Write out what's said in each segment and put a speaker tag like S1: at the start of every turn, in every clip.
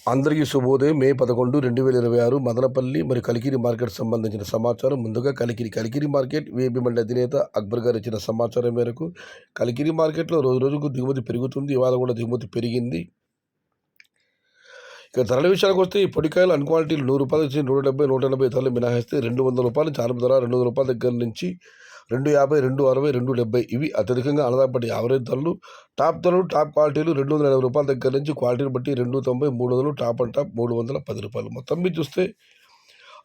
S1: అందరికీ శుభోదయం. మే 11, 2026 మదనపల్లి మరియు కలికిరి మార్కెట్ సంబంధించిన సమాచారం. ముందుగా కలికిరి మార్కెట్ వేబి మండి అధినేత అక్బర్ గారు ఇచ్చిన సమాచారం మేరకు కలికిరి మార్కెట్లో రోజుకు దిగుమతి పెరుగుతుంది. ఇవాళ కూడా దిగుమతి పెరిగింది. ఇక ధరల విషయానికి వస్తే ఈ పొడికాయలు అన్ క్వాలిటీలు ₹100 నుంచి ₹170, ₹180 ధరలు మినహాయిస్తే ₹200 నుంచి ఆరంభ ధర, ₹200 దగ్గర నుంచి ₹250, ₹260, ₹270 ఇవి అత్యధికంగా అన్నదాపటి యావరేజ్ ధరలు. టాప్ ధరలు, టాప్ క్వాలిటీలు ₹280 దగ్గర నుంచి క్వాలిటీని బట్టి ₹290, ₹300, టాప్ అండ్ టాప్ ₹310. మొత్తం మీద చూస్తే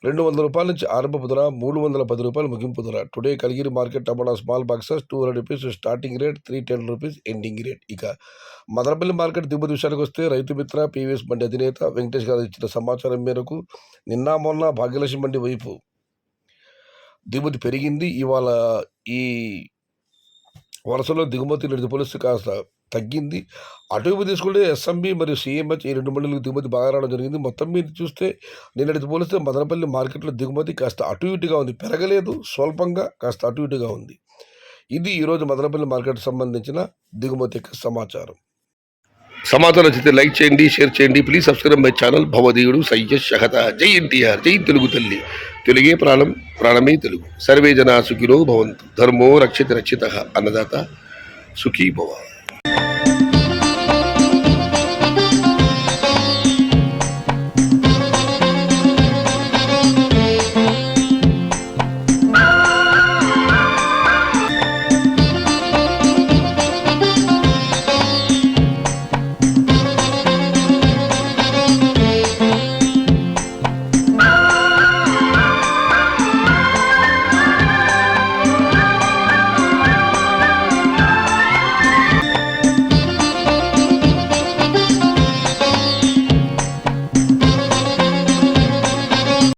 S1: ₹200 నుంచి ఆరంభపు ధర, ₹310 ముగింపు ధర. టుడే కలిగిరి మార్కెట్ టమాటా small boxes ₹200 starting rate, ₹310 ending rate. ఇక మదనపల్లి మార్కెట్ దిగుమతి విషయానికి వస్తే రైతు మిత్ర పీవీఎస్ మండి అధినేత వెంకటేష్ గారు ఇచ్చిన సమాచారం మేరకు నిన్న మొన్న భాగ్యలక్ష్మి మండి వైపు దిగుమతి పెరిగింది. ఇవాళ ఈ వరుసలో దిగుమతి నిడిది పోలిస్తే కాస్త తగ్గింది. అటువైపు తీసుకుంటే ఎస్ఎంబి మరియు సిఎంహెచ్ ఈ రెండు మండలకు దిగుమతి బాగా రావడం జరిగింది. మొత్తం మీద చూస్తే నిన్నటితో పోలిస్తే మదనపల్లి మార్కెట్లో దిగుమతి కాస్త అటు ఇటుగా ఉంది, పెరగలేదు, స్వల్పంగా కాస్త అటు ఇటుగా ఉంది. ఇది ఈరోజు మదనపల్లి మార్కెట్ సంబంధించిన దిగుమతి యొక్క సమాచారం. సమాచారం నచ్చితే లైక్ చేయండి, షేర్ చేయండి. Please subscribe my channel. భవదీయుడు సయ్యద్ షహత. జై ఎన్టీఆర్, జై తెలుగు తల్లి. తెలుగే ప్రాణం, ప్రాణమే తెలుగు. సర్వే జనా సుఖినో భవంతు. ధర్మో రక్షిత రక్షిత. అన్నదాత సుఖీ భవ.